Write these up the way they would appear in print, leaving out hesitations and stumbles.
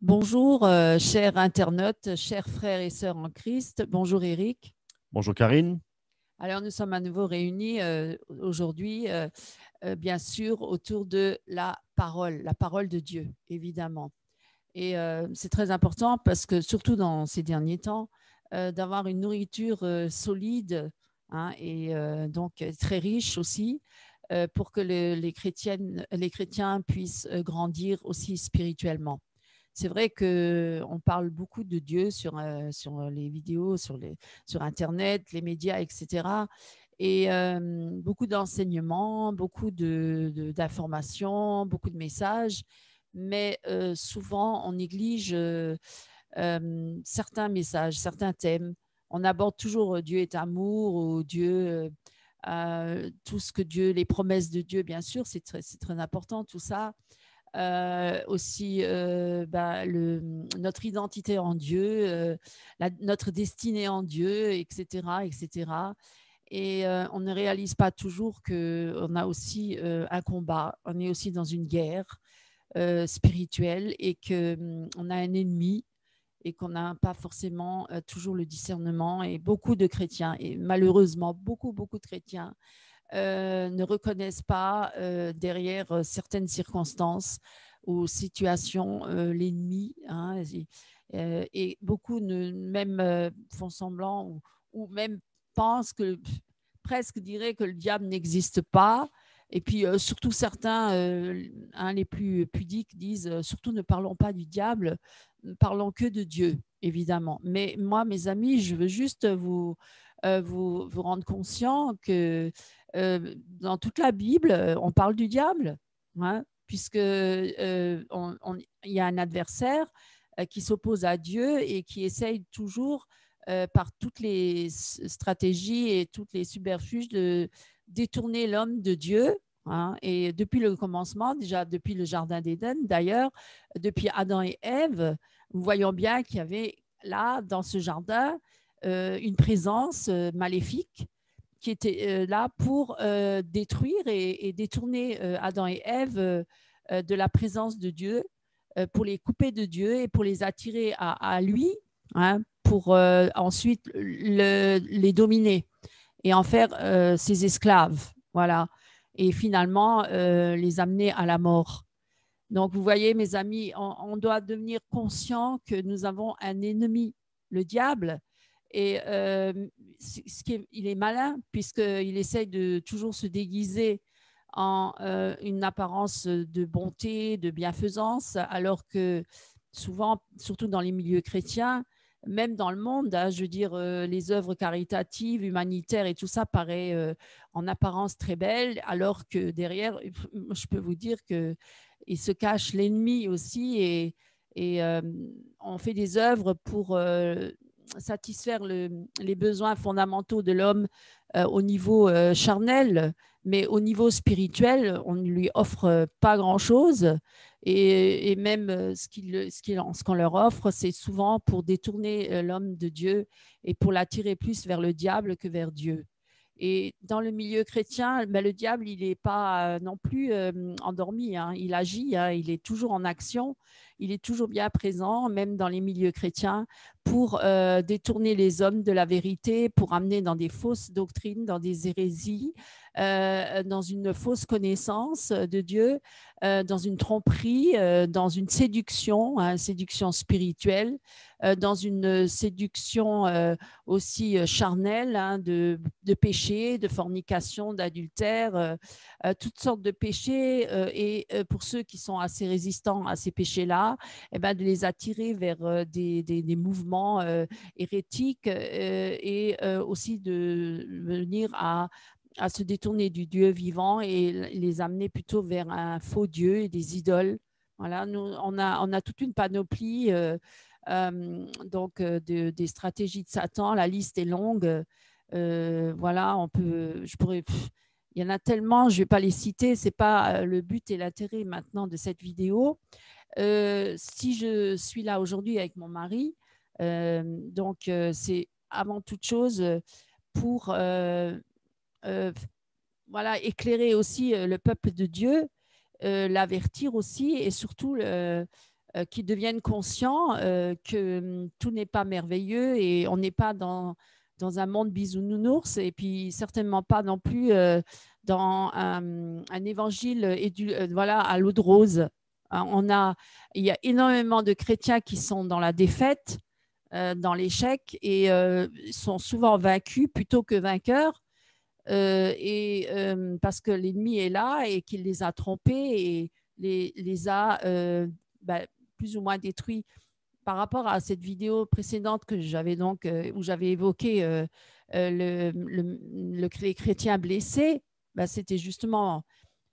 Bonjour, chers internautes, chers frères et sœurs en Christ. Bonjour Eric. Bonjour Karine. Alors nous sommes à nouveau réunis aujourd'hui, bien sûr, autour de la parole de Dieu, évidemment. Et c'est très important parce que, surtout dans ces derniers temps, d'avoir une nourriture solide, hein, et donc très riche aussi, pour que les chrétiens puissent grandir aussi spirituellement. C'est vrai qu'on parle beaucoup de Dieu sur les vidéos, sur Internet, les médias, etc. Et beaucoup d'enseignements, beaucoup d'informations, beaucoup de messages. Mais souvent, on néglige certains messages, certains thèmes. On aborde toujours Dieu est amour ou Dieu, tout ce que Dieu, les promesses de Dieu, bien sûr, c'est très important, tout ça. Aussi notre identité en Dieu, notre destinée en Dieu, etc., etc. Et on ne réalise pas toujours qu'on a aussi un combat, on est aussi dans une guerre spirituelle et qu'on a un ennemi et qu'on n'a pas forcément toujours le discernement. Et beaucoup de chrétiens, et malheureusement beaucoup de chrétiens, ne reconnaissent pas derrière certaines circonstances ou situations l'ennemi, hein, et beaucoup même font semblant ou même pensent que presque diraient que le diable n'existe pas. Et puis surtout certains, les plus pudiques disent surtout ne parlons pas du diable, ne parlons que de Dieu, évidemment. Mais moi, mes amis, je veux juste vous rendre conscient que dans toute la Bible, on parle du diable, hein, puisque il y a un adversaire qui s'oppose à Dieu et qui essaye toujours, par toutes les stratégies et toutes les subterfuges, de détourner l'homme de Dieu. Hein. Et depuis le commencement, déjà depuis le Jardin d'Éden, d'ailleurs, depuis Adam et Ève, nous voyons bien qu'il y avait là, dans ce jardin, une présence maléfique qui était là pour détruire et détourner Adam et Ève de la présence de Dieu, pour les couper de Dieu et pour les attirer à lui, hein, pour ensuite les dominer et en faire ses esclaves. Voilà. Et finalement, les amener à la mort. Donc, vous voyez, mes amis, on doit devenir conscient que nous avons un ennemi, le diable. Et il est malin, puisqu'il essaye de toujours se déguiser en une apparence de bonté, de bienfaisance, alors que souvent, surtout dans les milieux chrétiens, même dans le monde, hein, je veux dire, les œuvres caritatives, humanitaires et tout ça paraît en apparence très belle, alors que derrière, je peux vous dire qu'il se cache l'ennemi aussi, et on fait des œuvres pour satisfaire les besoins fondamentaux de l'homme au niveau charnel, mais au niveau spirituel, on ne lui offre pas grand-chose. Et même ce qu'on leur offre, c'est souvent pour détourner l'homme de Dieu et pour l'attirer plus vers le diable que vers Dieu. Et dans le milieu chrétien, ben, le diable, il n'est pas non plus endormi, hein. Il agit, hein, il est toujours en action, il est toujours bien présent, même dans les milieux chrétiens, pour détourner les hommes de la vérité, pour amener dans des fausses doctrines, dans des hérésies, dans une fausse connaissance de Dieu, dans une tromperie, dans une séduction, hein, séduction spirituelle, dans une séduction aussi charnelle, hein, de péché, de fornication, d'adultère, toutes sortes de péchés. Et pour ceux qui sont assez résistants à ces péchés-là, eh ben, de les attirer vers des mouvements hérétiques, et aussi de venir à se détourner du Dieu vivant et les amener plutôt vers un faux Dieu et des idoles. Voilà, nous, on a toute une panoplie donc des stratégies de Satan. La liste est longue. Voilà, il y en a tellement, je ne vais pas les citer. C'est pas le but et l'intérêt maintenant de cette vidéo. Si je suis là aujourd'hui avec mon mari, donc c'est avant toute chose pour voilà, éclairer aussi le peuple de Dieu, l'avertir aussi, et surtout qui deviennent conscients que tout n'est pas merveilleux et on n'est pas dans un monde bisounours et puis certainement pas non plus dans un évangile voilà, à l'eau de rose. Il y a énormément de chrétiens qui sont dans la défaite, dans l'échec et sont souvent vaincus plutôt que vainqueurs parce que l'ennemi est là et qu'il les a trompés et les a plus ou moins détruits. Par rapport à cette vidéo précédente que j'avais donc, où j'avais évoqué les chrétiens blessés, c'était justement,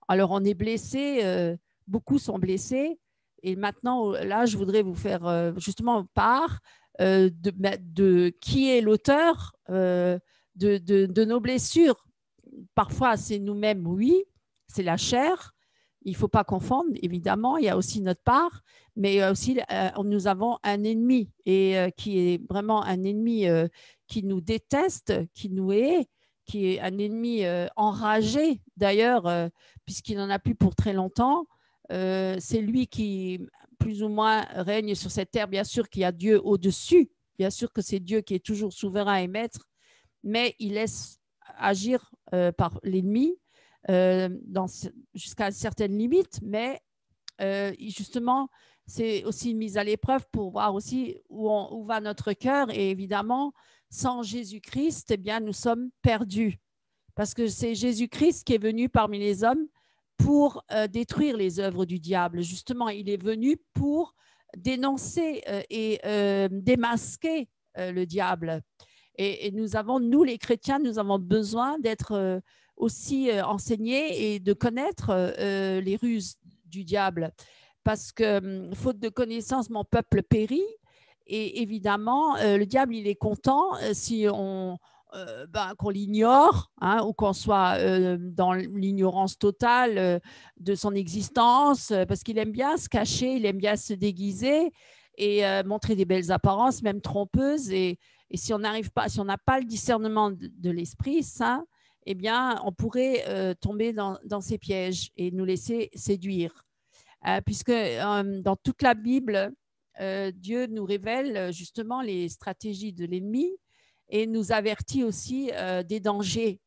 alors on est blessé, beaucoup sont blessés, et maintenant là je voudrais vous faire justement part de qui est l'auteur de nos blessures. Parfois c'est nous-mêmes, oui, c'est la chair. Il ne faut pas confondre, évidemment, il y a aussi notre part, mais aussi nous avons un ennemi et qui est vraiment un ennemi qui nous déteste, qui nous hait, qui est un ennemi enragé d'ailleurs, puisqu'il n'en a plus pour très longtemps. C'est lui qui plus ou moins règne sur cette terre. Bien sûr qu'il y a Dieu au-dessus, bien sûr que c'est Dieu qui est toujours souverain et maître, mais il laisse agir par l'ennemi jusqu'à une certaine limite, mais justement, c'est aussi une mise à l'épreuve pour voir aussi où va notre cœur. Et évidemment, sans Jésus-Christ, eh bien, nous sommes perdus. Parce que c'est Jésus-Christ qui est venu parmi les hommes pour détruire les œuvres du diable. Justement, il est venu pour dénoncer et démasquer le diable. Et nous avons, nous les chrétiens, nous avons besoin d'être aussi enseignés et de connaître les ruses du diable. Parce que, faute de connaissance, mon peuple périt. Et évidemment, le diable, il est content si qu'on l'ignore, hein, ou qu'on soit dans l'ignorance totale de son existence, parce qu'il aime bien se cacher, il aime bien se déguiser et montrer des belles apparences, même trompeuses. Et si on n'arrive pas, si on n'a pas le discernement de l'Esprit Saint, eh bien, on pourrait tomber dans ces pièges et nous laisser séduire. Puisque dans toute la Bible, Dieu nous révèle justement les stratégies de l'ennemi et nous avertit aussi des dangers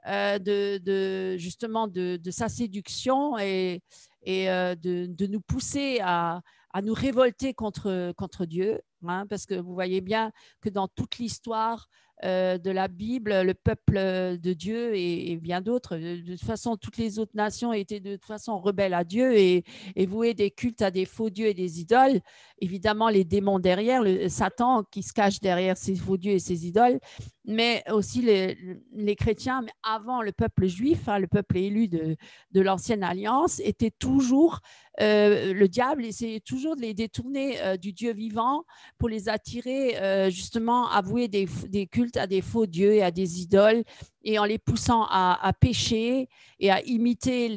justement de sa séduction et de nous pousser à nous révolter contre Dieu, hein, parce que vous voyez bien que dans toute l'histoire de la Bible, le peuple de Dieu et bien d'autres, de toute façon, toutes les autres nations étaient de toute façon rebelles à Dieu et vouaient des cultes à des faux dieux et des idoles. Évidemment, les démons derrière, Satan qui se cache derrière ces faux dieux et ces idoles, mais aussi les chrétiens, mais avant le peuple juif, hein, le peuple élu de l'ancienne alliance, était toujours, le diable essayait toujours de les détourner du Dieu vivant pour les attirer justement à vouer des cultes à des faux dieux et à des idoles, et en les poussant à pécher et à imiter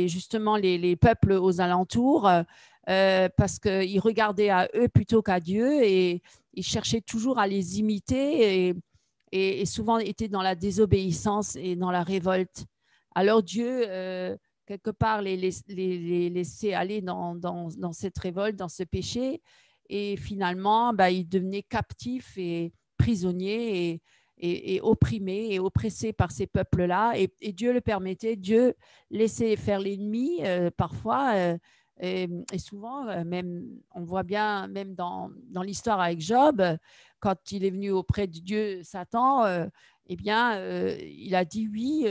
justement les peuples aux alentours, parce qu'ils regardaient à eux plutôt qu'à Dieu et ils cherchaient toujours à les imiter et souvent étaient dans la désobéissance et dans la révolte. Alors Dieu, quelque part, les laissait aller dans cette révolte, dans ce péché, et finalement, ils devenaient captifs et prisonniers et opprimés et oppressés par ces peuples-là. Et Dieu le permettait, Dieu laissait faire l'ennemi parfois. Et souvent, même, on voit bien, même dans l'histoire avec Job, quand il est venu auprès de Dieu, Satan, eh bien, il a dit oui,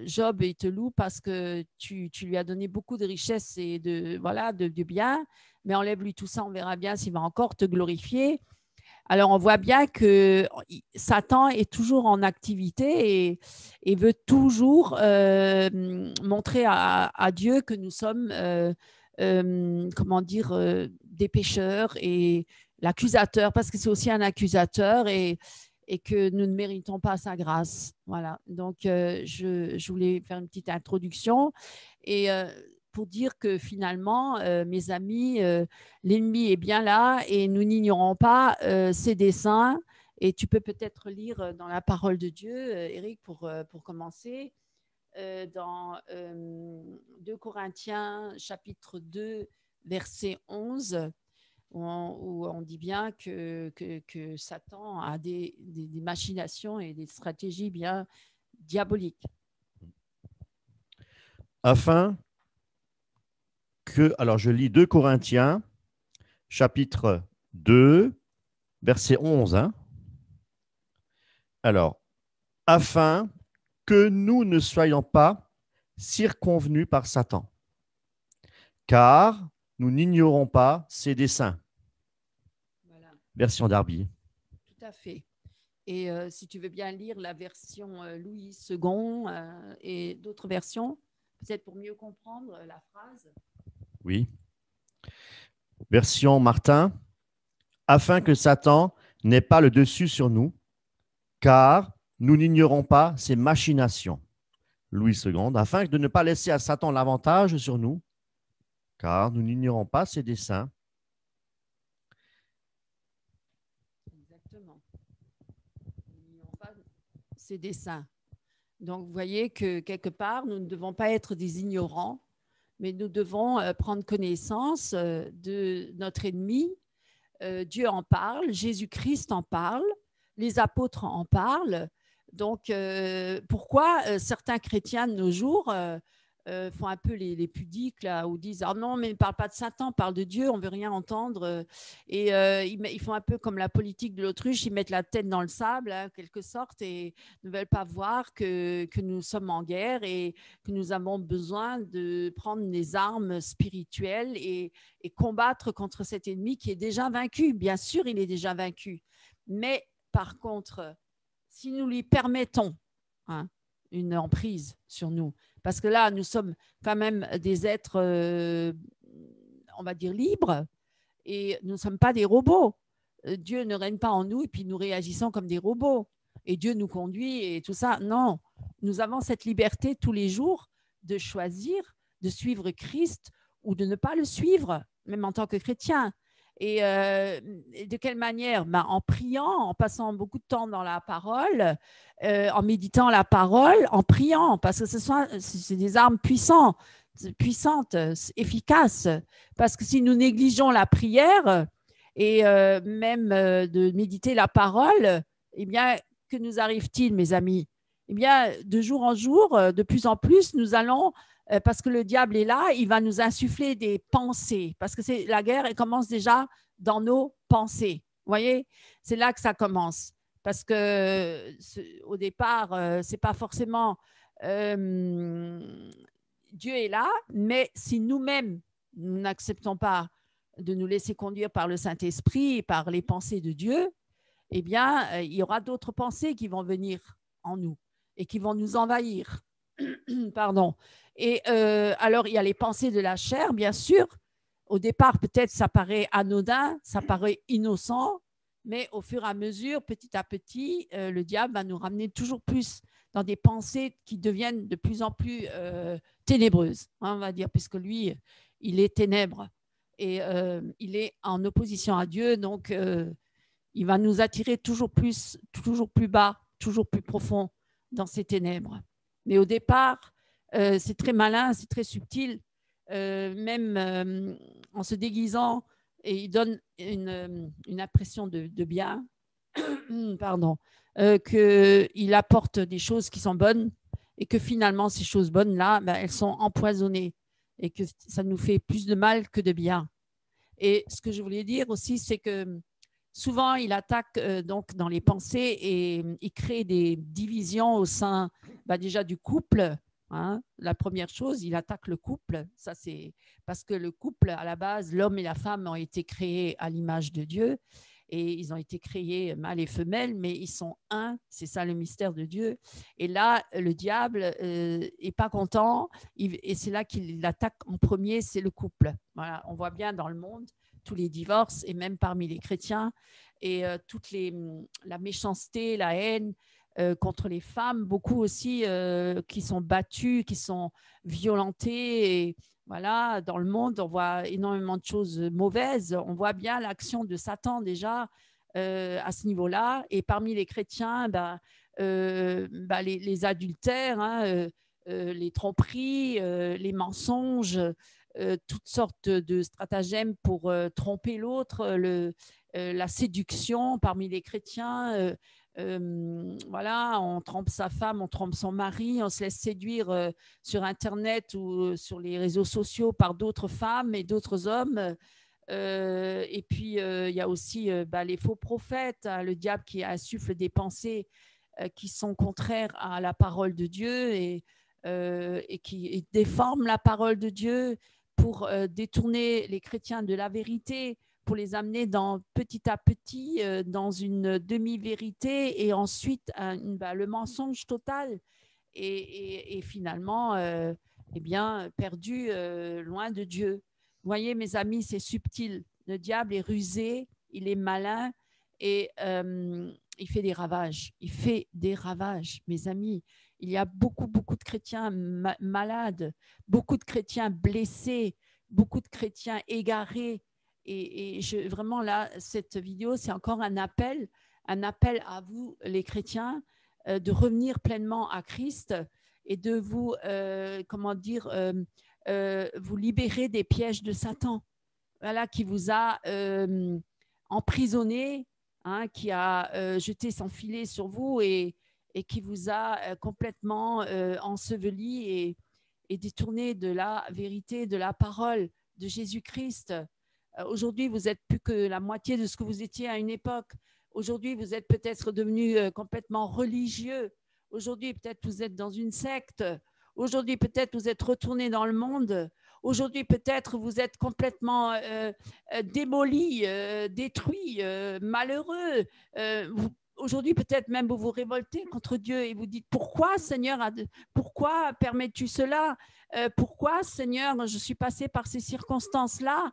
Job, il te loue parce que tu lui as donné beaucoup de richesses et voilà, de biens, mais enlève-lui tout ça, on verra bien s'il va encore te glorifier. Alors, on voit bien que Satan est toujours en activité et veut toujours montrer à Dieu que nous sommes, comment dire, des pécheurs et l'accusateur, parce que c'est aussi un accusateur et que nous ne méritons pas sa grâce. Voilà, donc je voulais faire une petite introduction et pour dire que finalement, mes amis, l'ennemi est bien là et nous n'ignorons pas ses desseins. Et tu peux peut-être lire dans la parole de Dieu, Eric, pour commencer, dans 2 Corinthiens, chapitre 2, verset 11, où on dit bien que Satan a des machinations et des stratégies bien diaboliques. Afin que, alors je lis 2 Corinthiens, chapitre 2, verset 11. Alors, afin que nous ne soyons pas circonvenus par Satan, car nous n'ignorons pas ses desseins. Voilà. Version Darby. Tout à fait. Et si tu veux bien lire la version Louis II et d'autres versions, peut-être pour mieux comprendre la phrase. Oui. Version Martin. Afin que Satan n'ait pas le dessus sur nous, car nous n'ignorons pas ses machinations. Louis II. Afin de ne pas laisser à Satan l'avantage sur nous, car nous n'ignorons pas ses desseins. Exactement. Nous n'ignorons pas ses desseins. Donc, vous voyez que quelque part, nous ne devons pas être des ignorants, mais nous devons prendre connaissance de notre ennemi. Dieu en parle, Jésus-Christ en parle, les apôtres en parlent. Donc, pourquoi certains chrétiens de nos jours font un peu les pudiques là, ou disent ah non, mais ne parle pas de Satan, parle de Dieu, on veut rien entendre. Et ils font un peu comme la politique de l'autruche, ils mettent la tête dans le sable, hein, en quelque sorte, et ne veulent pas voir que nous sommes en guerre et que nous avons besoin de prendre des armes spirituelles et combattre contre cet ennemi qui est déjà vaincu. Bien sûr, il est déjà vaincu. Mais par contre, si nous lui permettons une emprise sur nous, parce que là, nous sommes quand même des êtres, on va dire, libres, et nous ne sommes pas des robots. Dieu ne règne pas en nous et puis nous réagissons comme des robots. Et Dieu nous conduit et tout ça. Non, nous avons cette liberté tous les jours de choisir de suivre Christ ou de ne pas le suivre, même en tant que chrétien. Et de quelle manière? En priant, en passant beaucoup de temps dans la parole, en méditant la parole, en priant, parce que c'est des armes puissantes, efficaces. Parce que si nous négligeons la prière et même de méditer la parole, eh bien, que nous arrive-t-il, mes amis? Eh bien, de jour en jour, de plus en plus, nous allons parce que le diable est là, il va nous insuffler des pensées, parce que la guerre, elle commence déjà dans nos pensées. Vous voyez, c'est là que ça commence, parce que au départ, c'est pas forcément Dieu est là, mais si nous-mêmes nous n'acceptons pas de nous laisser conduire par le Saint-Esprit, par les pensées de Dieu, eh bien, il y aura d'autres pensées qui vont venir en nous et qui vont nous envahir. Pardon. Et alors, il y a les pensées de la chair, bien sûr. Au départ, peut-être, ça paraît anodin, ça paraît innocent, mais au fur et à mesure, petit à petit, le diable va nous ramener toujours plus dans des pensées qui deviennent de plus en plus ténébreuses, on va dire, puisque lui, il est ténèbres et il est en opposition à Dieu, donc il va nous attirer toujours plus bas, toujours plus profond dans ces ténèbres. Mais au départ, c'est très malin, c'est très subtil, même en se déguisant, et il donne une impression de bien, pardon, qu'il apporte des choses qui sont bonnes et que finalement, ces choses bonnes-là, elles sont empoisonnées et que ça nous fait plus de mal que de bien. Et ce que je voulais dire aussi, c'est que souvent, il attaque donc dans les pensées et il crée des divisions au sein déjà du couple. Hein. La première chose, il attaque le couple. Ça, c'est parce que le couple, à la base, l'homme et la femme ont été créés à l'image de Dieu et ils ont été créés mâle et femelle, mais ils sont un. C'est ça le mystère de Dieu. Et là, le diable est pas content et c'est là qu'il attaque en premier, c'est le couple. Voilà, on voit bien dans le monde tous les divorces et même parmi les chrétiens et toute la méchanceté, la haine contre les femmes, beaucoup aussi qui sont battues, qui sont violentées. Et voilà, dans le monde, on voit énormément de choses mauvaises. On voit bien l'action de Satan déjà à ce niveau-là. Et parmi les chrétiens, les adultères, hein, les tromperies, les mensonges, toutes sortes de stratagèmes pour tromper l'autre, la séduction parmi les chrétiens. Voilà, on trompe sa femme, on trompe son mari, on se laisse séduire sur Internet ou sur les réseaux sociaux par d'autres femmes et d'autres hommes. Et puis, il y a aussi les faux prophètes, hein, le diable qui insuffle des pensées qui sont contraires à la parole de Dieu et qui déforment la parole de Dieu pour détourner les chrétiens de la vérité, pour les amener petit à petit dans une demi-vérité et ensuite le mensonge total et finalement perdu loin de Dieu. Vous voyez, mes amis, c'est subtil. Le diable est rusé, il est malin et il fait des ravages. Il fait des ravages, mes amis. Il y a beaucoup de chrétiens malades, beaucoup de chrétiens blessés, beaucoup de chrétiens égarés. Et vraiment, là, cette vidéo, c'est encore un appel à vous, les chrétiens, de revenir pleinement à Christ et de vous, vous libérer des pièges de Satan, voilà, qui vous a emprisonné, hein, qui a jeté son filet sur vous et qui vous a complètement enseveli et détourné de la vérité, de la parole de Jésus-Christ. Aujourd'hui, vous n'êtes plus que la moitié de ce que vous étiez à une époque. Aujourd'hui, vous êtes peut-être devenu complètement religieux. Aujourd'hui, peut-être vous êtes dans une secte. Aujourd'hui, peut-être vous êtes retourné dans le monde. Aujourd'hui, peut-être vous êtes complètement démoli, détruit, malheureux. Aujourd'hui, peut-être même vous vous révoltez contre Dieu et vous dites « Pourquoi, Seigneur, pourquoi permets-tu cela ? Pourquoi, Seigneur, je suis passé par ces circonstances-là ?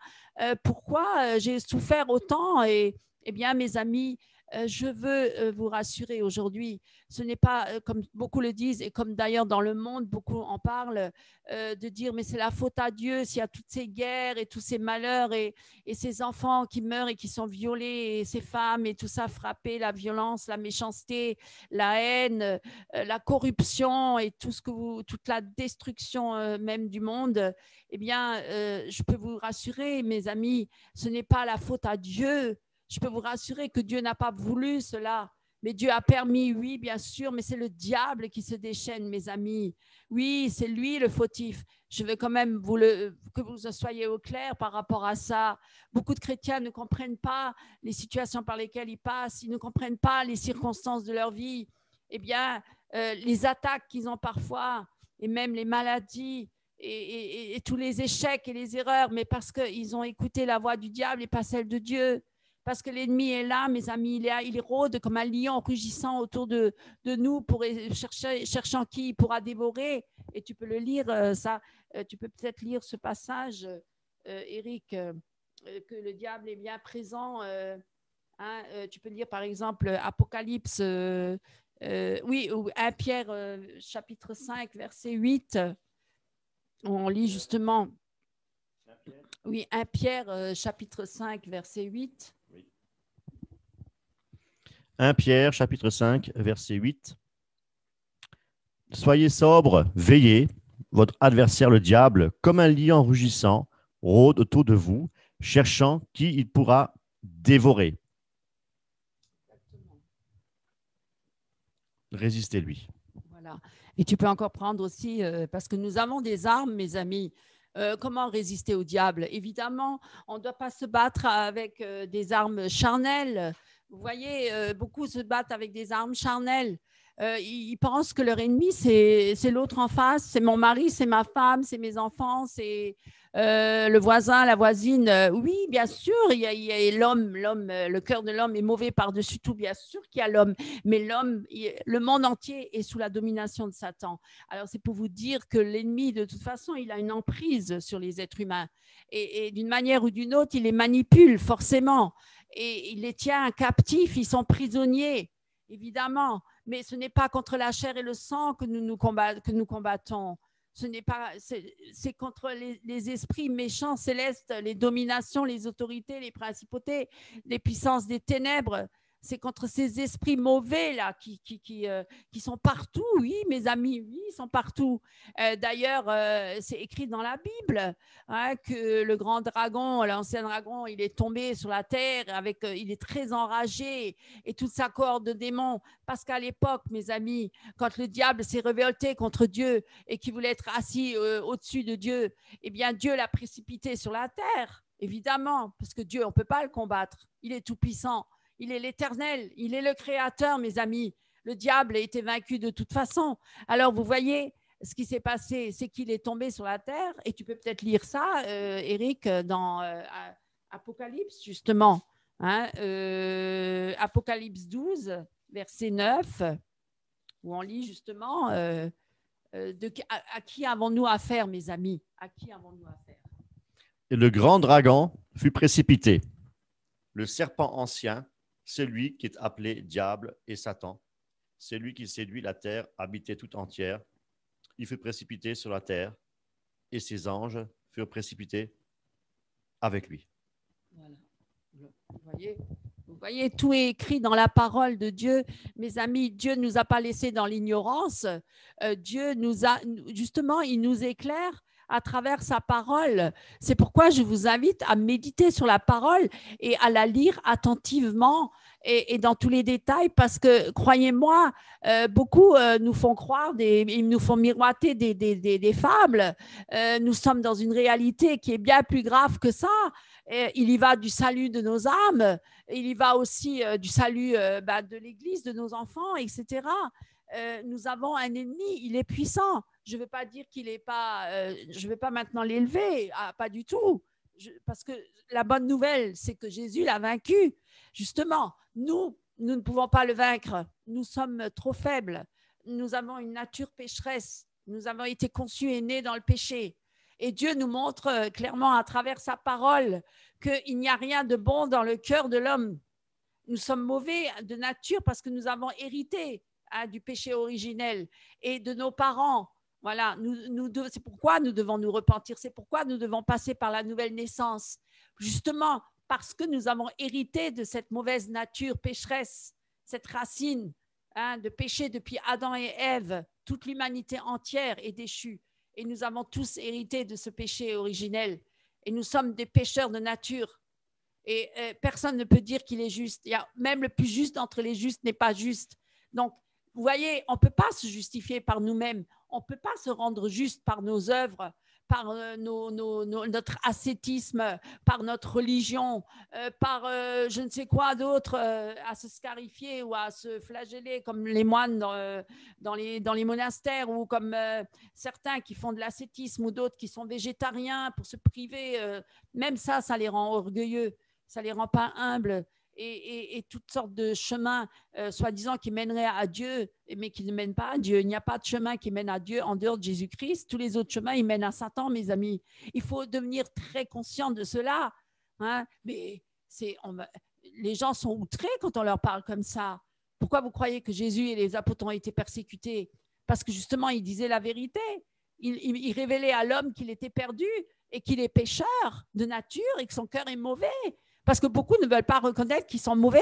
Pourquoi j'ai souffert autant ?» Et eh bien, mes amis, je veux vous rassurer aujourd'hui. Ce n'est pas, comme beaucoup le disent, et comme d'ailleurs dans le monde, beaucoup en parlent, de dire mais c'est la faute à Dieu s'il y a toutes ces guerres et tous ces malheurs et ces enfants qui meurent et qui sont violés et ces femmes et tout ça frappé, la violence, la méchanceté, la haine, la corruption et toute la destruction même du monde. Eh bien, je peux vous rassurer, mes amis, ce n'est pas la faute à Dieu. Je peux vous rassurer que Dieu n'a pas voulu cela, mais Dieu a permis, oui, bien sûr, mais c'est le diable qui se déchaîne, mes amis. Oui, c'est lui le fautif. Je veux quand même que vous soyez au clair par rapport à ça. Beaucoup de chrétiens ne comprennent pas les situations par lesquelles ils passent, ils ne comprennent pas les circonstances de leur vie. Eh bien, les attaques qu'ils ont parfois, et même les maladies, et tous les échecs et les erreurs, mais parce qu'ils ont écouté la voix du diable et pas celle de Dieu. Parce que l'ennemi est là, mes amis, il rôde comme un lion rugissant autour de nous pour cherchant qui il pourra dévorer. Et tu peux le lire, tu peux peut-être lire ce passage, Eric, que le diable est bien présent. Tu peux lire par exemple Apocalypse, oui, ou 1 Pierre chapitre 5, verset 8. On lit justement, oui, 1 Pierre chapitre 5, verset 8. 1 Pierre, chapitre 5, verset 8. Soyez sobres, veillez, votre adversaire le diable, comme un lion rugissant, rôde autour de vous, cherchant qui il pourra dévorer. Résistez-lui. Voilà. Et tu peux encore prendre aussi, parce que nous avons des armes, mes amis. Comment résister au diable? Évidemment, on ne doit pas se battre avec des armes charnelles. Vous voyez, beaucoup se battent avec des armes charnelles. Ils pensent que leur ennemi, c'est l'autre en face, c'est mon mari, c'est ma femme, c'est mes enfants, c'est le voisin, la voisine. Oui, bien sûr, il y a l'homme, le cœur de l'homme est mauvais par-dessus tout, bien sûr qu'il y a l'homme, mais le monde entier est sous la domination de Satan. Alors, c'est pour vous dire que l'ennemi, de toute façon, il a une emprise sur les êtres humains et d'une manière ou d'une autre, il les manipule forcément et il les tient captifs, ils sont prisonniers, évidemment, mais ce n'est pas contre la chair et le sang que nous combattons. Ce n'est pas, c'est contre les esprits méchants célestes, les dominations, les autorités, les principautés, les puissances des ténèbres. c'est contre ces esprits mauvais là qui sont partout. Oui, mes amis, oui, ils sont partout. D'ailleurs, c'est écrit dans la Bible hein, que le grand dragon, l'ancien dragon, il est tombé sur la terre avec, il est très enragé et toute sa cohorte de démons. Parce qu'à l'époque, mes amis, quand le diable s'est révolté contre Dieu et qu'il voulait être assis au-dessus de Dieu, eh bien Dieu l'a précipité sur la terre. Évidemment, parce que Dieu, on ne peut pas le combattre. Il est tout-puissant. Il est l'Éternel. Il est le Créateur, mes amis. Le diable a été vaincu de toute façon. Alors, vous voyez, ce qui s'est passé, c'est qu'il est tombé sur la terre. Et tu peux peut-être lire ça, Eric, dans Apocalypse, justement. Hein, Apocalypse 12, verset 9, où on lit justement à qui avons-nous affaire, mes amis? À qui avons-nous affaire? Et le grand dragon fut précipité, le serpent ancien, celui qui est appelé Diable et Satan, celui qui séduit la terre, habitée tout entière. Il fut précipité sur la terre et ses anges furent précipités avec lui. Voilà. Vous voyez, tout est écrit dans la parole de Dieu. Mes amis, Dieu ne nous a pas laissés dans l'ignorance. Dieu nous a, justement, il nous éclaire à travers sa parole. C'est pourquoi je vous invite à méditer sur la parole et à la lire attentivement et dans tous les détails, parce que, croyez-moi, beaucoup nous font croire, ils nous font miroiter des fables. Nous sommes dans une réalité qui est bien plus grave que ça. Il y va du salut de nos âmes, il y va aussi du salut de l'Église, de nos enfants, etc. Nous avons un ennemi, il est puissant. Je ne veux pas dire qu'il n'est pas, je ne vais pas maintenant l'élever, pas du tout. Parce que la bonne nouvelle, c'est que Jésus l'a vaincu. Justement, nous ne pouvons pas le vaincre. Nous sommes trop faibles. Nous avons une nature pécheresse. Nous avons été conçus et nés dans le péché. Et Dieu nous montre clairement à travers sa parole qu'il n'y a rien de bon dans le cœur de l'homme. Nous sommes mauvais de nature parce que nous avons hérité du péché originel et de nos parents. Voilà, c'est pourquoi nous devons nous repentir, c'est pourquoi nous devons passer par la nouvelle naissance. Justement, parce que nous avons hérité de cette mauvaise nature pécheresse, cette racine de péché depuis Adam et Ève. Toute l'humanité entière est déchue. Et nous avons tous hérité de ce péché originel. Et nous sommes des pécheurs de nature. Et personne ne peut dire qu'il est juste. Même le plus juste d'entre les justes n'est pas juste. Donc, vous voyez, on ne peut pas se justifier par nous-mêmes. On ne peut pas se rendre juste par nos œuvres, par notre ascétisme, par notre religion, par je ne sais quoi d'autre, à se scarifier ou à se flageller comme les moines dans les monastères ou comme certains qui font de l'ascétisme ou d'autres qui sont végétariens pour se priver. Même ça les rend orgueilleux, ça ne les rend pas humbles. Et toutes sortes de chemins, soi-disant, qui mèneraient à Dieu, mais qui ne mènent pas à Dieu. Il n'y a pas de chemin qui mène à Dieu en dehors de Jésus-Christ. Tous les autres chemins, ils mènent à Satan, mes amis. Il faut devenir très conscient de cela. Hein? Mais les gens sont outrés quand on leur parle comme ça. Pourquoi vous croyez que Jésus et les apôtres ont été persécutés? Parce que justement, ils disaient la vérité. Ils révélaient à l'homme qu'il était perdu et qu'il est pécheur de nature et que son cœur est mauvais. Parce que beaucoup ne veulent pas reconnaître qu'ils sont mauvais.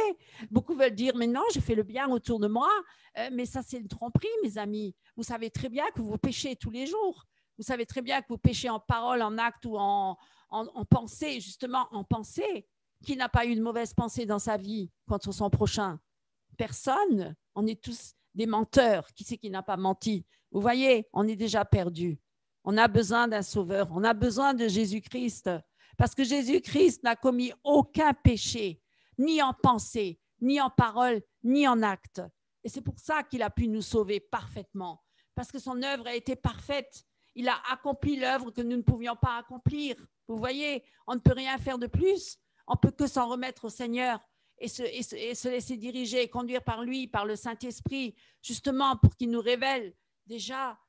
Beaucoup veulent dire, mais non, j'ai fait le bien autour de moi. Mais ça, c'est une tromperie, mes amis. Vous savez très bien que vous péchez tous les jours. Vous savez très bien que vous péchez en parole, en acte ou en pensée, justement en pensée. Qui n'a pas eu de mauvaise pensée dans sa vie contre son prochain? Personne. On est tous des menteurs. Qui c'est qui n'a pas menti? Vous voyez, on est déjà perdu. On a besoin d'un sauveur. On a besoin de Jésus-Christ. Parce que Jésus-Christ n'a commis aucun péché, ni en pensée, ni en parole, ni en acte. Et c'est pour ça qu'il a pu nous sauver parfaitement. Parce que son œuvre a été parfaite. Il a accompli l'œuvre que nous ne pouvions pas accomplir. Vous voyez, on ne peut rien faire de plus. On ne peut que s'en remettre au Seigneur et se laisser diriger et conduire par lui, par le Saint-Esprit, justement pour qu'il nous révèle déjà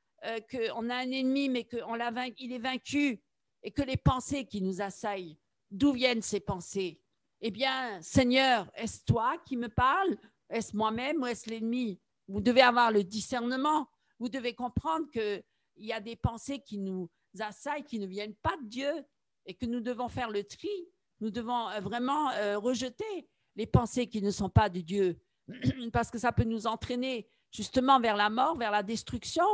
qu'on a un ennemi, mais qu'il est vaincu. Et que les pensées qui nous assaillent, d'où viennent ces pensées? Eh bien, Seigneur, est-ce toi qui me parles? Est-ce moi-même ou est-ce l'ennemi? Vous devez avoir le discernement. Vous devez comprendre qu'il y a des pensées qui nous assaillent, qui ne viennent pas de Dieu et que nous devons faire le tri. Nous devons vraiment rejeter. les pensées qui ne sont pas de Dieu, parce que ça peut nous entraîner justement vers la mort, vers la destruction,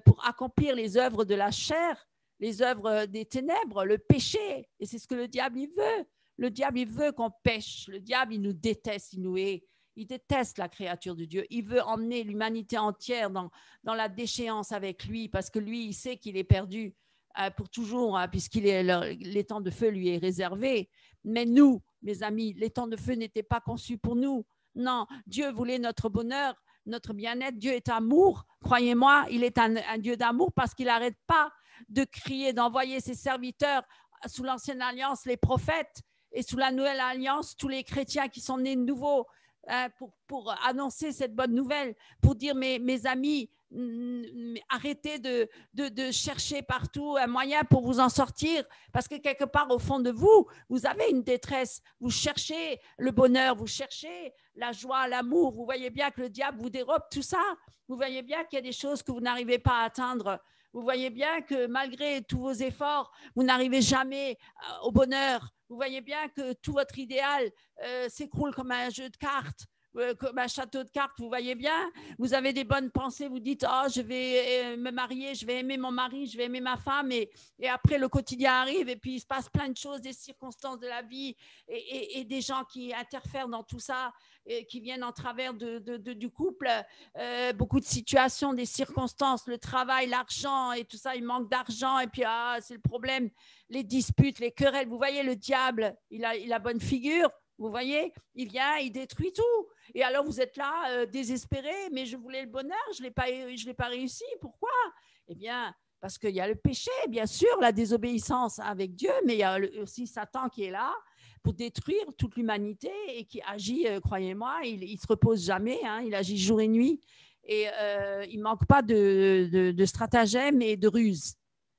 pour accomplir les œuvres de la chair, les œuvres des ténèbres, le péché. Et c'est ce que le diable, il veut. Le diable, il veut qu'on pêche. Le diable, il nous déteste, il nous hait. Il déteste la créature de Dieu. Il veut emmener l'humanité entière dans la déchéance avec lui, parce que lui, il sait qu'il est perdu pour toujours, les temps de feu lui est réservé. Mais nous, mes amis, les temps de feu n'étaient pas conçus pour nous. Non, Dieu voulait notre bonheur, notre bien-être. Dieu est amour. Croyez-moi, il est un Dieu d'amour parce qu'il n'arrête pas de crier, d'envoyer ses serviteurs sous l'ancienne alliance, les prophètes, et sous la nouvelle alliance, tous les chrétiens qui sont nés de nouveau, pour annoncer cette bonne nouvelle, pour dire mes amis, arrêtez de chercher partout un moyen pour vous en sortir, parce que quelque part au fond de vous, vous avez une détresse, vous cherchez le bonheur, vous cherchez la joie, l'amour, vous voyez bien que le diable vous dérobe tout ça, vous voyez bien qu'il y a des choses que vous n'arrivez pas à atteindre, vous voyez bien que malgré tous vos efforts, vous n'arrivez jamais au bonheur, vous voyez bien que tout votre idéal s'écroule comme un jeu de cartes, comme un château de cartes, vous voyez bien, vous avez des bonnes pensées, vous dites, oh, je vais me marier, je vais aimer mon mari, je vais aimer ma femme, et après le quotidien arrive, et puis il se passe plein de choses, des circonstances de la vie, et des gens qui interfèrent dans tout ça, et qui viennent en travers du couple, beaucoup de situations, des circonstances, le travail, l'argent, et tout ça, il manque d'argent, et puis c'est le problème, les disputes, les querelles, vous voyez, le diable, il a bonne figure, vous voyez, il vient, il détruit tout. Et alors, vous êtes là, désespéré, mais je voulais le bonheur, je l'ai pas réussi. Pourquoi? Eh bien, parce qu'il y a le péché, bien sûr, la désobéissance avec Dieu, mais il y a aussi Satan qui est là pour détruire toute l'humanité et qui agit, croyez-moi, il ne se repose jamais, hein, il agit jour et nuit. Et il ne manque pas de stratagèmes et de ruses.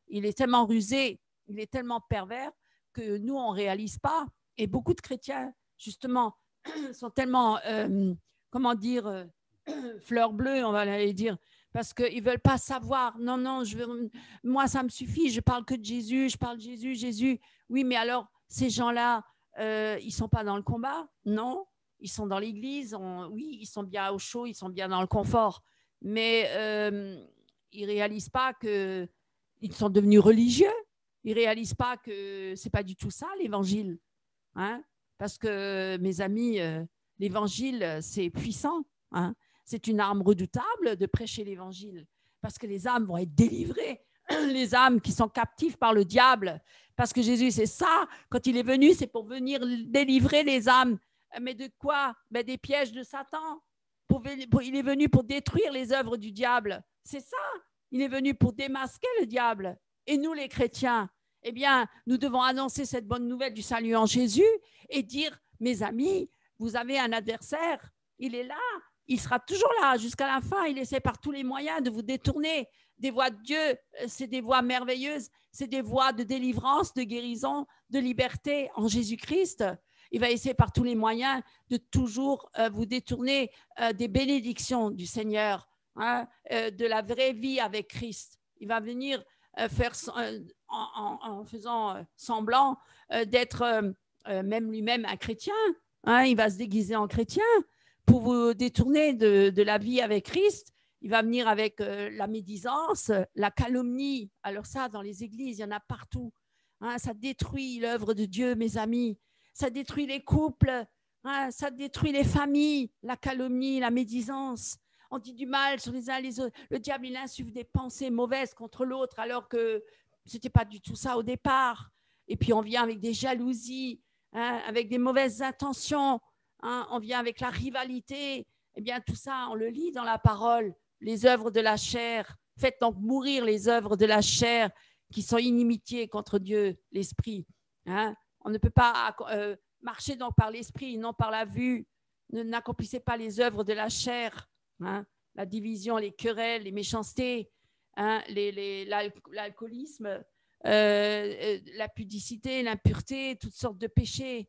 Il est tellement rusé, il est tellement pervers que nous, on ne réalise pas. Et beaucoup de chrétiens, justement, sont tellement, comment dire, fleurs bleues, on va aller dire, parce qu'ils ne veulent pas savoir. Non, non, moi, ça me suffit, je parle que de Jésus, je parle de Jésus, Jésus. Oui, mais alors, ces gens-là, ils ne sont pas dans le combat? Non, ils sont dans l'église, oui, ils sont bien au chaud, ils sont bien dans le confort, mais ils ne réalisent pas qu'ils sont devenus religieux, ils ne réalisent pas que ce n'est pas du tout ça, l'évangile. Hein? Parce que, mes amis, l'évangile, c'est puissant. Hein? C'est une arme redoutable de prêcher l'évangile, parce que les âmes vont être délivrées, les âmes qui sont captives par le diable, parce que Jésus, c'est ça, quand il est venu, c'est pour venir délivrer les âmes. Mais de quoi? Ben, des pièges de Satan. Il est venu pour détruire les œuvres du diable. C'est ça. Il est venu pour démasquer le diable. Et nous, les chrétiens, eh bien, nous devons annoncer cette bonne nouvelle du salut en Jésus et dire, mes amis, vous avez un adversaire, il est là, il sera toujours là jusqu'à la fin, il essaie par tous les moyens de vous détourner des voies de Dieu, c'est des voies merveilleuses, c'est des voies de délivrance, de guérison, de liberté en Jésus-Christ. Il va essayer par tous les moyens de toujours vous détourner des bénédictions du Seigneur, hein, de la vraie vie avec Christ. Il va venir faire en faisant semblant d'être même lui-même un chrétien. Hein, il va se déguiser en chrétien pour vous détourner de la vie avec Christ. Il va venir avec la médisance, la calomnie. Alors ça, dans les églises, il y en a partout. Hein, ça détruit l'œuvre de Dieu, mes amis. Ça détruit les couples. Hein, ça détruit les familles. La calomnie, la médisance. On dit du mal sur les uns et les autres. Le diable, il insuffle des pensées mauvaises contre l'autre, alors que ce n'était pas du tout ça au départ. Et puis, on vient avec des jalousies, hein, avec des mauvaises intentions. Hein, on vient avec la rivalité. Eh bien, tout ça, on le lit dans la parole. Les œuvres de la chair. Faites donc mourir les œuvres de la chair qui sont inimitié contre Dieu, l'esprit. Hein, on ne peut pas marcher donc par l'esprit, non par la vue. N'accomplissez pas les œuvres de la chair. Hein, la division, les querelles, les méchancetés, hein, l'alcoolisme, la pudicité, l'impureté, toutes sortes de péchés.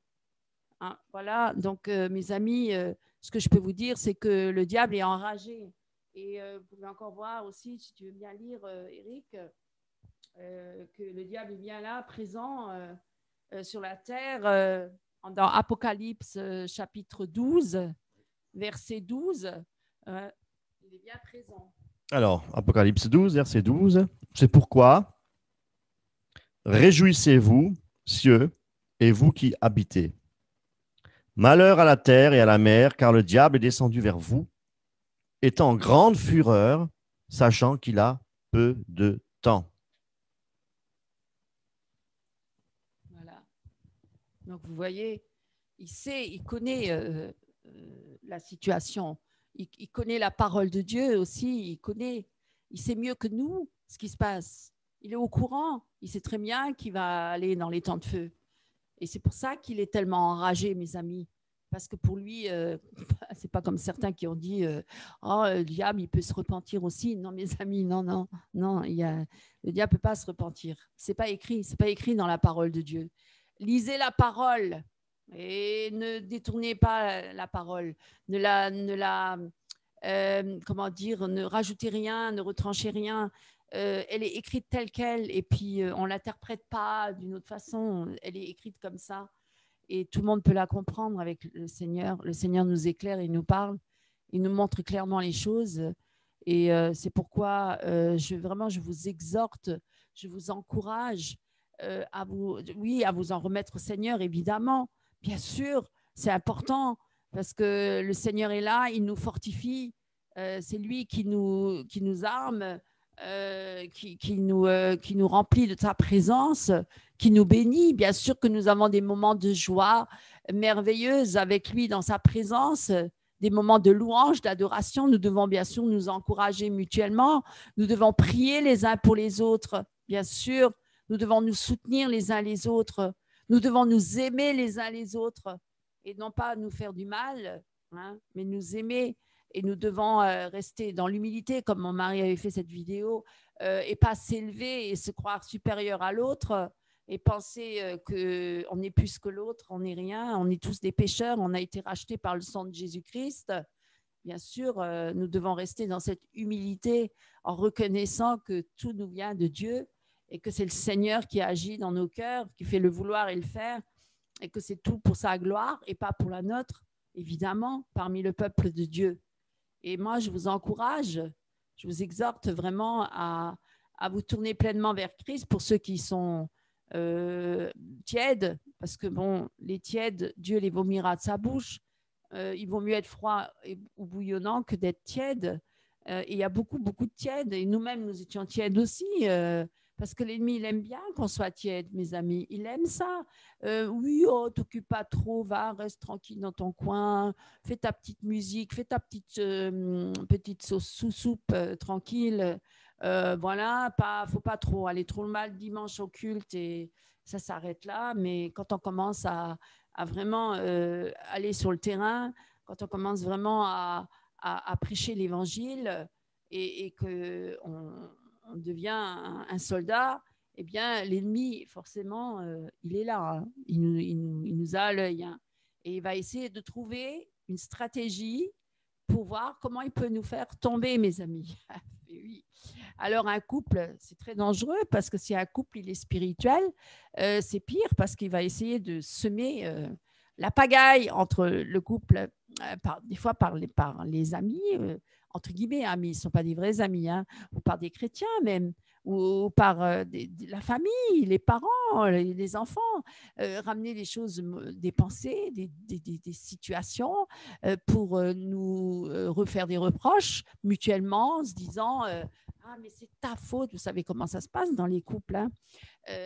Hein, voilà, donc mes amis, ce que je peux vous dire, c'est que le diable est enragé. Et vous pouvez encore voir aussi, si tu veux bien lire, Eric, que le diable est bien là, présent sur la terre, dans Apocalypse chapitre 12, verset 12, il est bien présent. Alors, Apocalypse 12, verset 12. C'est pourquoi, réjouissez-vous, cieux, et vous qui habitez. Malheur à la terre et à la mer, car le diable est descendu vers vous, étant en grande fureur, sachant qu'il a peu de temps. Voilà. Donc, vous voyez, il connaît la situation. Il connaît la parole de Dieu aussi. Il sait mieux que nous ce qui se passe. Il est au courant. Il sait très bien qu'il va aller dans les temps de feu. Et c'est pour ça qu'il est tellement enragé, mes amis. Parce que pour lui, c'est pas comme certains qui ont dit oh, le diable, il peut se repentir aussi. Non, mes amis, non, non, non. Le diable peut pas se repentir. C'est pas écrit dans la parole de Dieu. Lisez la parole et ne détournez pas la parole. Comment dire, ne rajoutez rien, ne retranchez rien. Elle est écrite telle qu'elle et puis on ne l'interprète pas d'une autre façon. Elle est écrite comme ça et tout le monde peut la comprendre avec le Seigneur. Le Seigneur nous éclaire, il nous parle, il nous montre clairement les choses. Et c'est pourquoi je vous exhorte, je vous encourage à vous en remettre au Seigneur, évidemment. Bien sûr, c'est important parce que le Seigneur est là, il nous fortifie. C'est lui qui nous arme, qui nous remplit de sa présence, qui nous bénit. Bien sûr que nous avons des moments de joie merveilleuse avec lui dans sa présence, des moments de louange, d'adoration. Nous devons bien sûr nous encourager mutuellement. Nous devons prier les uns pour les autres, bien sûr. Nous devons nous soutenir les uns les autres. Nous devons nous aimer les uns les autres et non pas nous faire du mal, hein, mais nous aimer. Et nous devons rester dans l'humilité, comme mon mari avait fait cette vidéo, et pas s'élever et se croire supérieur à l'autre et penser qu'on est plus que l'autre, on n'est rien, on est tous des pécheurs, on a été rachetés par le sang de Jésus-Christ. Bien sûr, nous devons rester dans cette humilité en reconnaissant que tout nous vient de Dieu et que c'est le Seigneur qui agit dans nos cœurs, qui fait le vouloir et le faire, et que c'est tout pour sa gloire et pas pour la nôtre, évidemment, parmi le peuple de Dieu. Et moi, je vous encourage, je vous exhorte vraiment à vous tourner pleinement vers Christ pour ceux qui sont tièdes, parce que bon, les tièdes, Dieu les vomira de sa bouche. Il vaut mieux être froid ou bouillonnant que d'être tiède. Et il y a beaucoup, beaucoup de tièdes. Et nous-mêmes, nous étions tièdes aussi, parce que l'ennemi, il aime bien qu'on soit tiède, mes amis. Il aime ça. Oui, oh, t'occupe pas trop, va, reste tranquille dans ton coin, fais ta petite musique, fais ta petite sauce sous soupe tranquille. Voilà, faut pas trop aller trop mal dimanche au culte et ça s'arrête là. Mais quand on commence à vraiment aller sur le terrain, quand on commence vraiment à prêcher l'évangile et qu'on devient un soldat, eh bien, l'ennemi, forcément, il est là. Hein. Il nous a à l'œil. Hein. Et il va essayer de trouver une stratégie pour voir comment il peut nous faire tomber, mes amis. Et oui. Alors, un couple, c'est très dangereux parce que si un couple il est spirituel, c'est pire parce qu'il va essayer de semer la pagaille entre le couple, des fois par les amis, entre guillemets, amis, ils ne sont pas des vrais amis, hein, ou par des chrétiens même, ou par la famille, les parents, les enfants, ramener des choses, des pensées, des situations pour nous refaire des reproches mutuellement en se disant ah, mais c'est ta faute. Vous savez comment ça se passe dans les couples. Hein.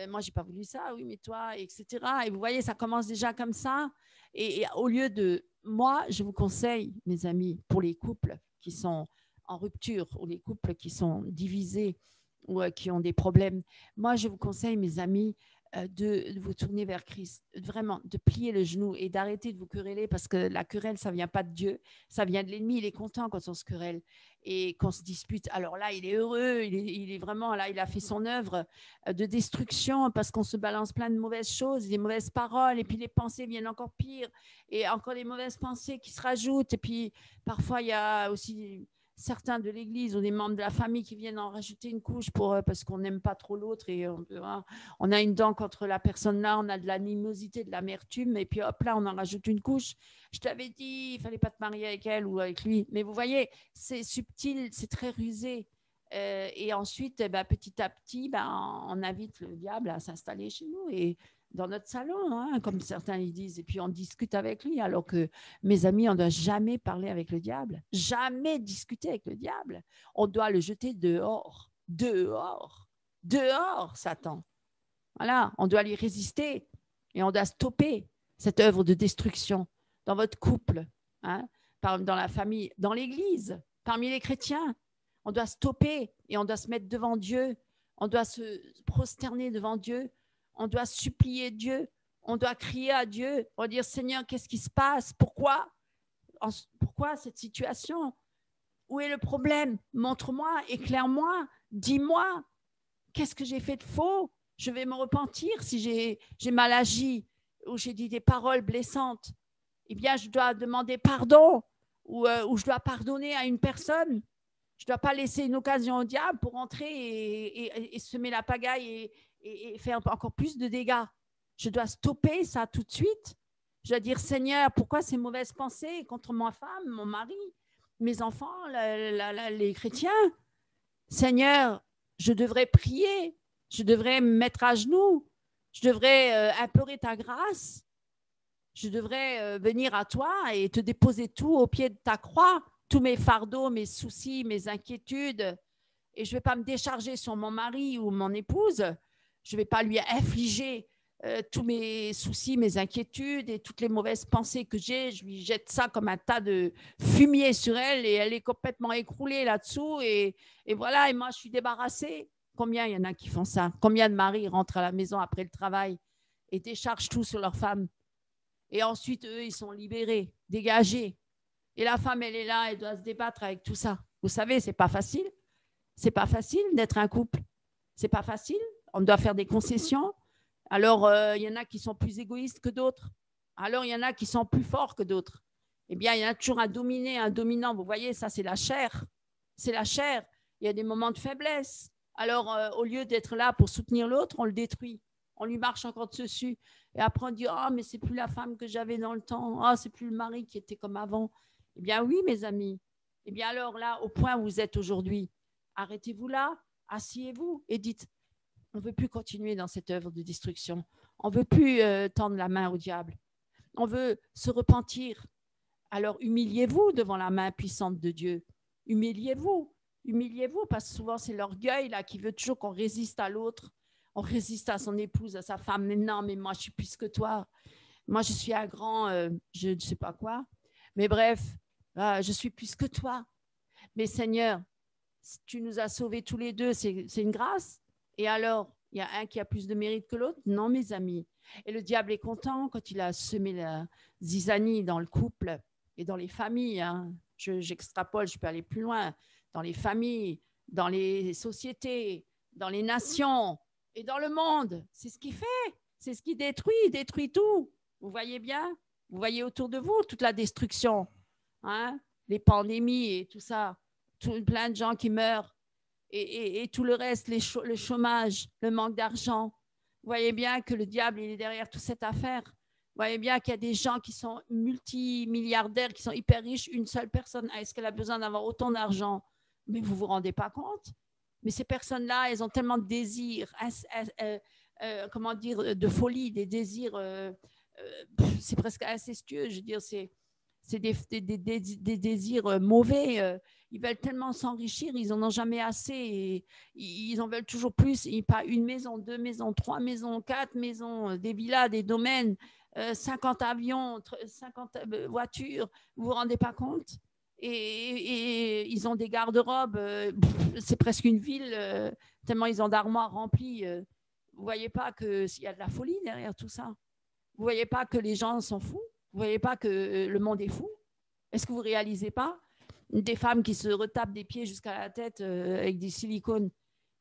Moi, je n'ai pas voulu ça. Oui, mais toi, etc. Et vous voyez, ça commence déjà comme ça. Et au lieu de... Moi, je vous conseille, mes amis, pour les couples qui sont en rupture ou les couples qui sont divisés ou qui ont des problèmes, moi, je vous conseille, mes amis, de vous tourner vers Christ, vraiment, de plier le genou et d'arrêter de vous quereller parce que la querelle, ça ne vient pas de Dieu, ça vient de l'ennemi. Il est content quand on se querelle et qu'on se dispute. Alors là, il est heureux, il est vraiment là, il a fait son œuvre de destruction parce qu'on se balance plein de mauvaises choses, des mauvaises paroles et puis les pensées viennent encore pire et encore des mauvaises pensées qui se rajoutent et puis parfois il y a aussi certains de l'Église ou des membres de la famille qui viennent en rajouter une couche parce qu'on n'aime pas trop l'autre et on a une dent contre la personne là, on a de l'animosité, de l'amertume, et puis hop là, on en rajoute une couche. Je t'avais dit, il ne fallait pas te marier avec elle ou avec lui. Mais vous voyez, c'est subtil, c'est très rusé. Et ensuite, petit à petit, on invite le diable à s'installer chez nous et dans notre salon, hein, comme certains ils disent, et puis on discute avec lui, alors que, mes amis, on ne doit jamais parler avec le diable, jamais discuter avec le diable. On doit le jeter dehors, dehors, dehors, Satan. Voilà, on doit lui résister et on doit stopper cette œuvre de destruction dans votre couple, hein, dans la famille, dans l'Église, parmi les chrétiens. On doit stopper et on doit se mettre devant Dieu. On doit se prosterner devant Dieu. On doit supplier Dieu. On doit crier à Dieu. On doit dire, Seigneur, qu'est-ce qui se passe? Pourquoi cette situation? Où est le problème? Montre-moi, éclaire-moi, dis-moi. Qu'est-ce que j'ai fait de faux? Je vais me repentir si j'ai mal agi ou j'ai dit des paroles blessantes. Eh bien, je dois demander pardon ou je dois pardonner à une personne. Je ne dois pas laisser une occasion au diable pour entrer et semer la pagaille et faire encore plus de dégâts. Je dois stopper ça tout de suite. Je dois dire, Seigneur, pourquoi ces mauvaises pensées contre ma femme, mon mari, mes enfants, les chrétiens? Seigneur, je devrais prier, je devrais me mettre à genoux, je devrais implorer ta grâce, je devrais venir à toi et te déposer tout au pied de ta croix, tous mes fardeaux, mes soucis, mes inquiétudes, et je ne vais pas me décharger sur mon mari ou mon épouse, je ne vais pas lui infliger tous mes soucis, mes inquiétudes et toutes les mauvaises pensées que j'ai, je lui jette ça comme un tas de fumier sur elle et elle est complètement écroulée là-dessous et voilà, et moi je suis débarrassée. Combien il y en a qui font ça? Combien de maris rentrent à la maison après le travail et déchargent tout sur leur femme? Et ensuite, eux, ils sont libérés, dégagés. Et la femme, elle est là, elle doit se débattre avec tout ça. Vous savez, c'est pas facile. C'est pas facile d'être un couple. C'est pas facile. On doit faire des concessions. Alors, il y en a qui sont plus égoïstes que d'autres. Alors, il y en a qui sont plus forts que d'autres. Eh bien, il y en a toujours un dominé, un dominant. Vous voyez, ça, c'est la chair. C'est la chair. Il y a des moments de faiblesse. Alors, au lieu d'être là pour soutenir l'autre, on le détruit. On lui marche encore dessus. Et après, on dit, ah, mais c'est plus la femme que j'avais dans le temps. Ah, c'est plus le mari qui était comme avant. Eh bien, oui, mes amis. Eh bien, alors là, au point où vous êtes aujourd'hui, arrêtez-vous là, asseyez-vous et dites, on ne veut plus continuer dans cette œuvre de destruction. On ne veut plus tendre la main au diable. On veut se repentir. Alors, humiliez-vous devant la main puissante de Dieu. Humiliez-vous. Humiliez-vous, parce que souvent, c'est l'orgueil là, qui veut toujours qu'on résiste à l'autre. On résiste à son épouse, à sa femme. Mais non, mais moi, je suis plus que toi. Moi, je suis un grand, je ne sais pas quoi. Mais bref, je suis plus que toi. Mais Seigneur, tu nous as sauvés tous les deux, c'est une grâce. Et alors, il y a un qui a plus de mérite que l'autre? Non, mes amis. Et le diable est content quand il a semé la zizanie dans le couple et dans les familles. Hein. J'extrapole, je peux aller plus loin. Dans les familles, dans les sociétés, dans les nations et dans le monde. C'est ce qu'il fait. C'est ce qui détruit. Il détruit tout. Vous voyez bien? Vous voyez autour de vous toute la destruction. Hein? Les pandémies et tout ça. Plein de gens qui meurent. Et tout le reste, le chômage, le manque d'argent. Vous voyez bien que le diable il est derrière toute cette affaire. Vous voyez bien qu'il y a des gens qui sont multimilliardaires, qui sont hyper riches. Une seule personne, est-ce qu'elle a besoin d'avoir autant d'argent? Mais vous ne vous rendez pas compte? Mais ces personnes-là, elles ont tellement de désirs, comment dire, de folie, des désirs, c'est presque incestueux. Je veux dire, c'est des désirs mauvais. Ils veulent tellement s'enrichir, ils n'en ont jamais assez. Et ils en veulent toujours plus. Pas une maison, deux maisons, trois maisons, quatre maisons, des villas, des domaines, 50 avions, 50 voitures. Vous ne vous rendez pas compte? Et ils ont des garde-robes. C'est presque une ville, tellement ils ont d'armoires remplies. Vous ne voyez pas qu'il y a de la folie derrière tout ça? Vous ne voyez pas que les gens s'en foutent? Vous ne voyez pas que le monde est fou? Est-ce que vous ne réalisez pas? Des femmes qui se retapent des pieds jusqu'à la tête avec des silicones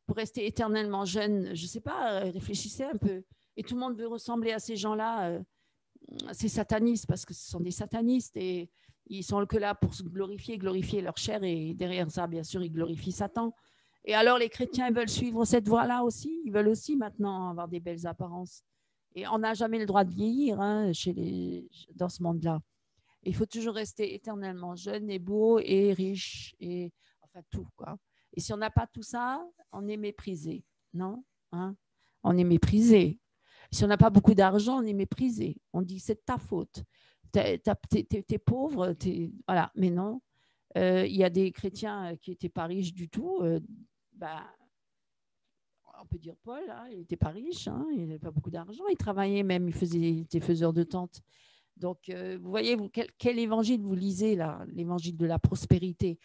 pour rester éternellement jeunes. Je ne sais pas, réfléchissez un peu. Et tout le monde veut ressembler à ces gens-là. c'est sataniste parce que ce sont des satanistes et ils sont que là pour se glorifier leur chair et derrière ça, bien sûr, ils glorifient Satan. Et alors, les chrétiens veulent suivre cette voie-là aussi. Ils veulent aussi maintenant avoir des belles apparences. Et on n'a jamais le droit de vieillir dans ce monde-là. Il faut toujours rester éternellement jeune et beau et riche et enfin tout, quoi. Et si on n'a pas tout ça, on est méprisé, non, hein? On est méprisé. Si on n'a pas beaucoup d'argent, on est méprisé. On dit c'est de ta faute. T'es pauvre, voilà. Mais non, il y a des chrétiens qui n'étaient pas riches du tout. Ben, on peut dire Paul, hein, il n'était pas riche, hein, il n'avait pas beaucoup d'argent. Il travaillait même, il était faiseur de tentes. Donc, vous voyez, quel évangile vous lisez là, l'évangile de la prospérité.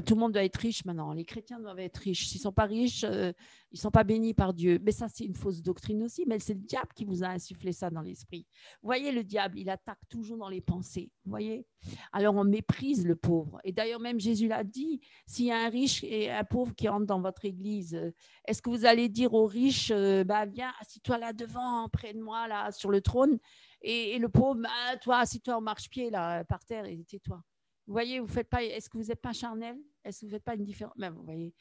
Tout le monde doit être riche maintenant. Les chrétiens doivent être riches. S'ils ne sont pas riches, ils ne sont pas bénis par Dieu. Mais ça, c'est une fausse doctrine aussi. Mais c'est le diable qui vous a insufflé ça dans l'esprit. Vous voyez, le diable, il attaque toujours dans les pensées. Vous voyez? Alors, on méprise le pauvre. Et d'ailleurs, même Jésus l'a dit, s'il y a un riche et un pauvre qui entre dans votre église, est-ce que vous allez dire aux riches, viens, assis-toi là devant, près de moi, là, sur le trône, et le pauvre, toi, assis-toi au marchepied, là, par terre, et tais-toi. Vous voyez, vous faites pas. Est-ce que vous n'êtes pas charnel? Est-ce que vous ne faites pas une différence? Même, vous voyez,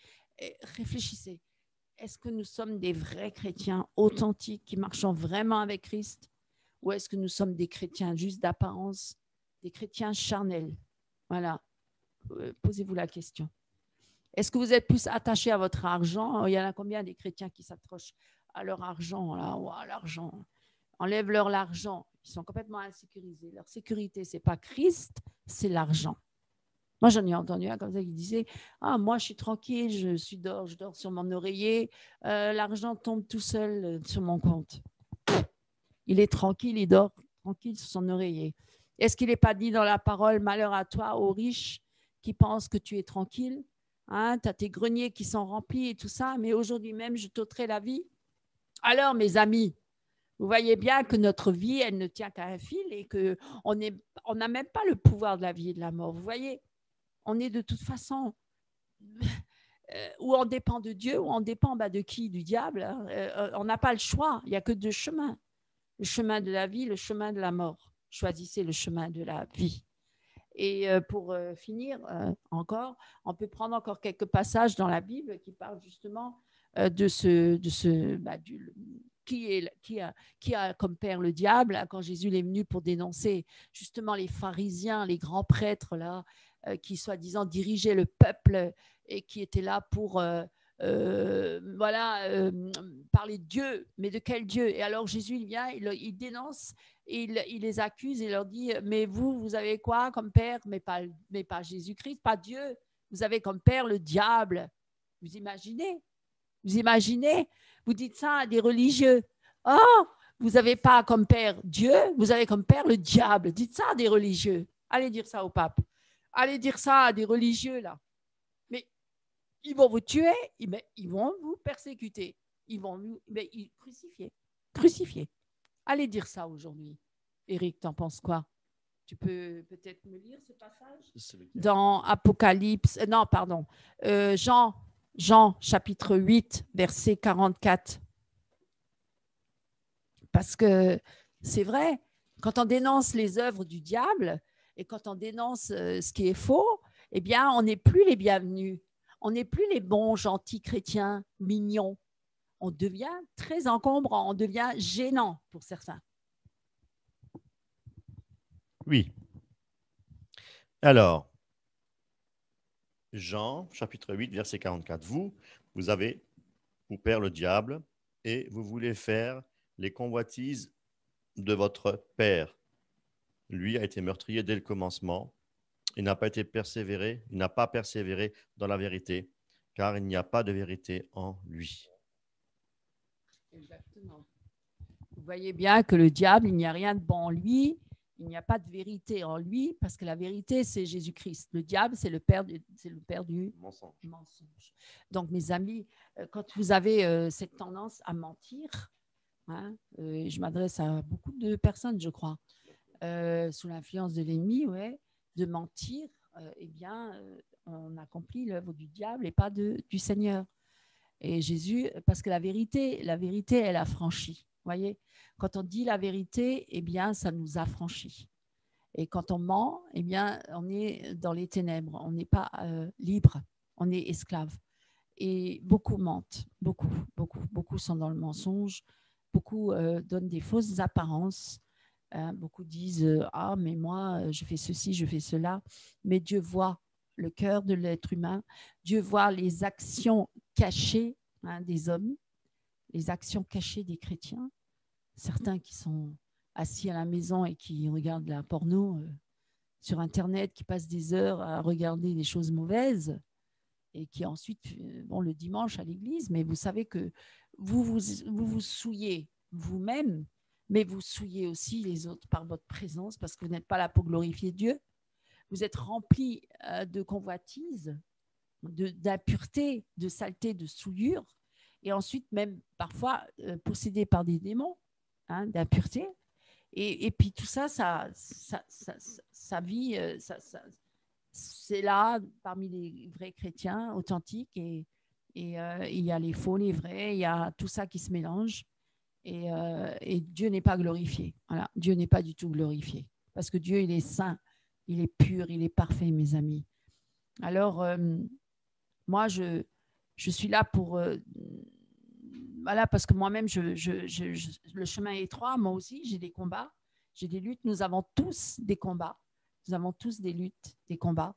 réfléchissez. Est-ce que nous sommes des vrais chrétiens authentiques qui marchons vraiment avec Christ? Ou est-ce que nous sommes des chrétiens juste d'apparence, des chrétiens charnels? Voilà. Posez-vous la question. Est-ce que vous êtes plus attachés à votre argent? Il y en a combien des chrétiens qui s'accrochent à leur argent là? Wow, l'argent. Enlève-leur l'argent. Ils sont complètement insécurisés. Leur sécurité, ce n'est pas Christ, c'est l'argent. Moi, j'en ai entendu un comme ça qui disait « Ah, moi, je suis tranquille, je dors sur mon oreiller, l'argent tombe tout seul sur mon compte. » Il est tranquille, il dort tranquille sur son oreiller. Est-ce qu'il n'est pas dit dans la parole « Malheur à toi, ô riche, qui pense que tu es tranquille, hein, tu as tes greniers qui sont remplis et tout ça, mais aujourd'hui même, je t'ôterai la vie. » Alors, mes amis, vous voyez bien que notre vie, elle ne tient qu'à un fil et qu'on n'a même pas le pouvoir de la vie et de la mort. Vous voyez, on est de toute façon, ou on dépend de Dieu, ou on dépend de qui? Du diable. Hein. On n'a pas le choix, il n'y a que deux chemins. Le chemin de la vie, le chemin de la mort. Choisissez le chemin de la vie. Et pour finir encore, on peut prendre encore quelques passages dans la Bible qui parlent justement qui a comme père le diable, hein, quand Jésus est venu pour dénoncer justement les pharisiens, les grands prêtres là, qui soi-disant dirigeaient le peuple et qui étaient là pour parler de Dieu, mais de quel Dieu? Et alors Jésus il vient, il dénonce, il les accuse et leur dit mais vous avez quoi comme père? Mais pas Jésus-Christ, pas Dieu. Vous avez comme père le diable. Vous imaginez? Vous imaginez? Vous dites ça à des religieux. Oh, vous n'avez pas comme père Dieu, vous avez comme père le diable. Dites ça à des religieux. Allez dire ça au pape. Allez dire ça à des religieux, là. Mais ils vont vous tuer, mais ils vont vous persécuter. Ils vont vous crucifier. Crucifier. Allez dire ça aujourd'hui. Éric, t'en penses quoi? Tu peux peut-être me lire ce passage? Dans Apocalypse, non, pardon, Jean, chapitre 8, verset 44. Parce que c'est vrai, quand on dénonce les œuvres du diable et quand on dénonce ce qui est faux, eh bien, on n'est plus les bienvenus. On n'est plus les bons, gentils chrétiens, mignons. On devient très encombrant, on devient gênant pour certains. Oui. Alors, Jean, chapitre 8, verset 44. Vous avez pour père le diable et vous voulez faire les convoitises de votre père. Lui a été meurtrier dès le commencement. Il n'a pas persévéré dans la vérité, car il n'y a pas de vérité en lui. Exactement. Vous voyez bien que le diable, il n'y a rien de bon en lui. Il n'y a pas de vérité en lui, parce que la vérité, c'est Jésus-Christ. Le diable, c'est le père du mensonge. Donc, mes amis, quand vous avez cette tendance à mentir, hein, je m'adresse à beaucoup de personnes, je crois, sous l'influence de l'ennemi, ouais, de mentir, eh bien, on accomplit l'œuvre du diable et pas du Seigneur. Et Jésus, parce que la vérité, elle a franchi. Voyez, quand on dit la vérité, eh bien, ça nous affranchit. Et quand on ment, eh bien, on est dans les ténèbres, on n'est pas libre, on est esclave. Et beaucoup mentent, beaucoup sont dans le mensonge, beaucoup donnent des fausses apparences. Beaucoup disent ah, mais moi, je fais ceci, je fais cela. Mais Dieu voit le cœur de l'être humain, Dieu voit les actions cachées des hommes, les actions cachées des chrétiens. Certains qui sont assis à la maison et qui regardent la porno sur Internet, qui passent des heures à regarder des choses mauvaises et qui ensuite vont le dimanche à l'église. Mais vous savez que vous souillez vous-même, mais vous souillez aussi les autres par votre présence parce que vous n'êtes pas là pour glorifier Dieu. Vous êtes rempli de convoitise, d'impureté, de saleté, de souillure, et ensuite même parfois possédé par des démons d'impureté. Et puis tout ça, ça vit, c'est là parmi les vrais chrétiens authentiques et il y a les faux, les vrais, il y a tout ça qui se mélange et Dieu n'est pas glorifié. Voilà, Dieu n'est pas du tout glorifié parce que Dieu, il est saint, il est pur, il est parfait, mes amis. Alors, moi, je suis là pour... voilà, parce que moi-même, le chemin est étroit. Moi aussi, j'ai des combats, j'ai des luttes. Nous avons tous des combats. Nous avons tous des luttes, des combats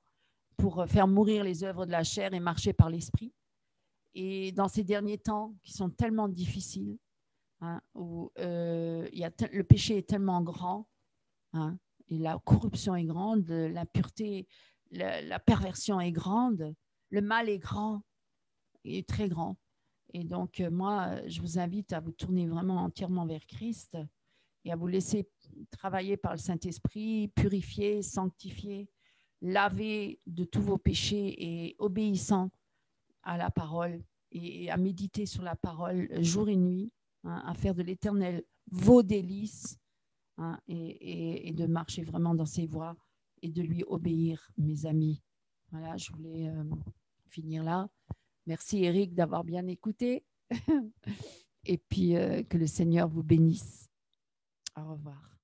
pour faire mourir les œuvres de la chair et marcher par l'esprit. Et dans ces derniers temps qui sont tellement difficiles, où le péché est tellement grand, et la corruption est grande, l'impureté, la perversion est grande, le mal est grand, est très grand. Et donc, moi, je vous invite à vous tourner vraiment entièrement vers Christ et à vous laisser travailler par le Saint-Esprit, purifier, sanctifier, laver de tous vos péchés et obéissant à la parole et à méditer sur la parole jour et nuit, à faire de l'Éternel vos délices et de marcher vraiment dans ses voies et de lui obéir, mes amis. Voilà, je voulais finir là. Merci Eric d'avoir bien écouté et puis que le Seigneur vous bénisse. Au revoir.